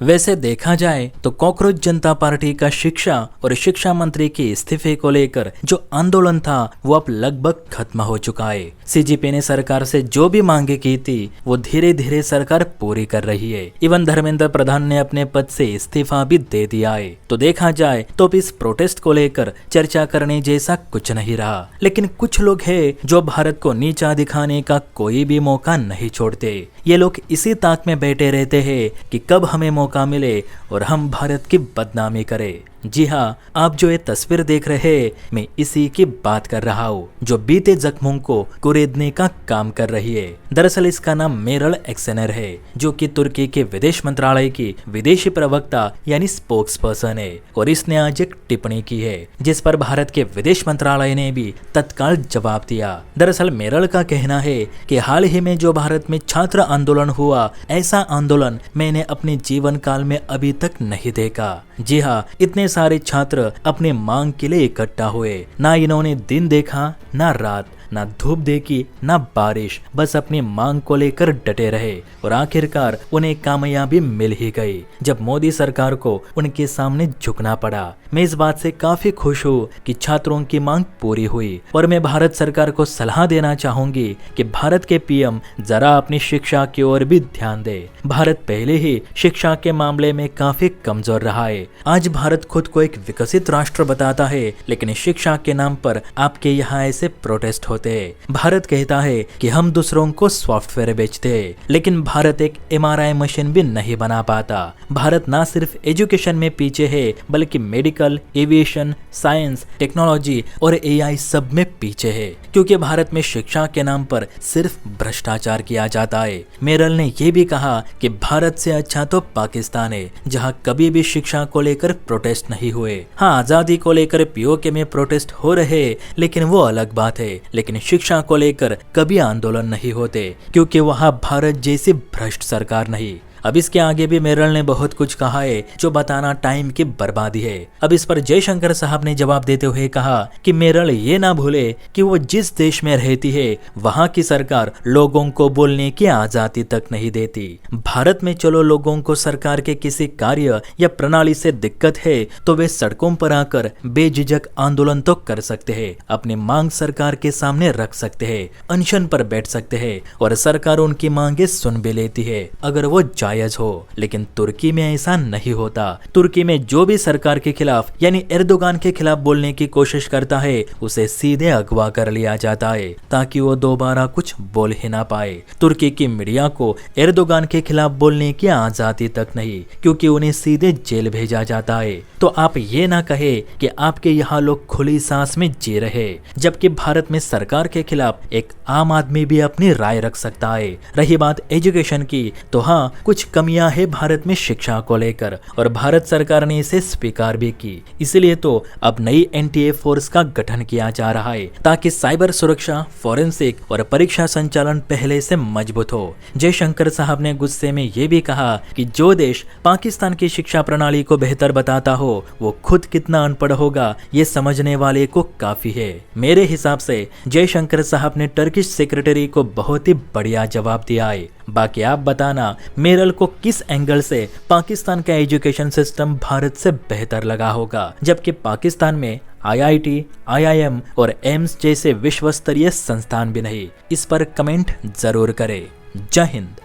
वैसे देखा जाए तो कॉकरोच जनता पार्टी का शिक्षा और शिक्षा मंत्री के इस्तीफे को लेकर जो आंदोलन था वो अब लगभग खत्म हो चुका है। सीजेपी ने सरकार से जो भी मांगे की थी वो धीरे धीरे सरकार पूरी कर रही है। इवन धर्मेंद्र प्रधान ने अपने पद से इस्तीफा भी दे दिया है। तो देखा जाए तो इस प्रोटेस्ट को लेकर चर्चा करने जैसा कुछ नहीं रहा। लेकिन कुछ लोग हैं जो भारत को नीचा दिखाने का कोई भी मौका नहीं छोड़ते। ये लोग इसी ताक में बैठे रहते हैं कि कब हमें मौका मिले और हम भारत की बदनामी करें। जी हाँ, आप जो ये तस्वीर देख रहे हैं मैं इसी की बात कर रहा हूँ जो बीते जख्मों को कुरेदने का काम कर रही है। दरअसल इसका नाम मेरल एक्सेनर है जो कि तुर्की के विदेश मंत्रालय की विदेशी प्रवक्ता यानी स्पोक्स पर्सन है और इसने आज एक टिप्पणी की है जिस पर भारत के विदेश मंत्रालय ने भी तत्काल जवाब दिया। दरअसल मेरल का कहना है कि हाल ही में जो भारत में छात्र आंदोलन हुआ ऐसा आंदोलन मैंने अपने जीवन काल में अभी तक नहीं देखा। जी हाँ, इतने सारे छात्र अपने मांग के लिए इकट्ठा हुए। ना इन्होंने दिन देखा ना रात, ना धूप देखी ना बारिश, बस अपनी मांग को लेकर डटे रहे और आखिरकार उन्हें कामयाबी मिल ही गई जब मोदी सरकार को उनके सामने झुकना पड़ा। मैं इस बात से काफी खुश हूँ कि छात्रों की मांग पूरी हुई और मैं भारत सरकार को सलाह देना चाहूंगी कि भारत के पीएम जरा अपनी शिक्षा की ओर भी ध्यान दे। भारत पहले ही शिक्षा के मामले में काफी कमजोर रहा है। आज भारत खुद को एक विकसित राष्ट्र बताता है लेकिन शिक्षा के नाम पर आपके यहाँ ऐसे प्रोटेस्ट होते हैं। भारत कहता है कि हम दूसरों को सॉफ्टवेयर बेचते हैं लेकिन भारत एक एमआरआई मशीन भी नहीं बना पाता। भारत ना सिर्फ एजुकेशन में पीछे है बल्कि मेडिकल, एविएशन, साइंस, टेक्नोलॉजी और एआई सब में पीछे है क्योंकि भारत में शिक्षा के नाम पर सिर्फ भ्रष्टाचार किया जाता है। मेरल ने यह भी कहा कि भारत से अच्छा तो पाकिस्तान है जहां कभी भी शिक्षा को लेकर प्रोटेस्ट नहीं हुए। हाँ, आजादी को लेकर पीओके में प्रोटेस्ट हो रहे लेकिन वो अलग बात है, लेकिन शिक्षा को लेकर कभी आंदोलन नहीं होते क्योंकि वहां भारत जैसी भ्रष्ट सरकार नहीं। अब इसके आगे भी मेरल ने बहुत कुछ कहा है जो बताना टाइम की बर्बादी है। अब इस पर जयशंकर साहब ने जवाब देते हुए कहा कि मेरल ये ना भूले कि वो जिस देश में रहती है वहाँ की सरकार लोगों को बोलने की आजादी तक नहीं देती। भारत में चलो लोगों को सरकार के किसी कार्य या प्रणाली से दिक्कत है तो वे सड़कों पर आकर बेझिझक आंदोलन तो कर सकते हैं, अपनी मांग सरकार के सामने रख सकते हैं, अनशन पर बैठ सकते हैं और सरकार उनकी मांगे सुन भी लेती है अगर वो हो। लेकिन तुर्की में ऐसा नहीं होता। तुर्की में जो भी सरकार के खिलाफ यानी एर्दोगान के खिलाफ बोलने की कोशिश करता है उसे सीधे अगवा कर लिया जाता है ताकि वो दोबारा कुछ बोल ही ना पाए। तुर्की की मीडिया को एर्दोगान के खिलाफ बोलने की आजादी तक नहीं क्योंकि उन्हें सीधे जेल भेजा जाता है। तो आप ये ना कहे कि आपके यहाँ लोग खुली सांस में जी रहे जबकि भारत में सरकार के खिलाफ एक आम आदमी भी अपनी राय रख सकता है। रही बात एजुकेशन की तो हाँ, कुछ कमियां है भारत में शिक्षा को लेकर और भारत सरकार ने इसे स्वीकार भी की। इसलिए तो अब नई एनटीए फोर्स का गठन किया जा रहा है ताकि साइबर सुरक्षा, फोरेंसिक और परीक्षा संचालन पहले से मजबूत हो। जयशंकर साहब ने गुस्से में ये भी कहा कि जो देश पाकिस्तान की शिक्षा प्रणाली को बेहतर बताता हो वो खुद कितना अनपढ़ होगा ये समझने वाले को काफी है। मेरे हिसाब से जयशंकर साहब ने टर्किश सेक्रेटरी को बहुत ही बढ़िया जवाब दिया है। बाकी आप बताना मेरल को किस एंगल से पाकिस्तान का एजुकेशन सिस्टम भारत से बेहतर लगा होगा जबकि पाकिस्तान में आईआईटी, आईआईएम और एम्स जैसे विश्व स्तरीय संस्थान भी नहीं। इस पर कमेंट जरूर करें। जय हिंद।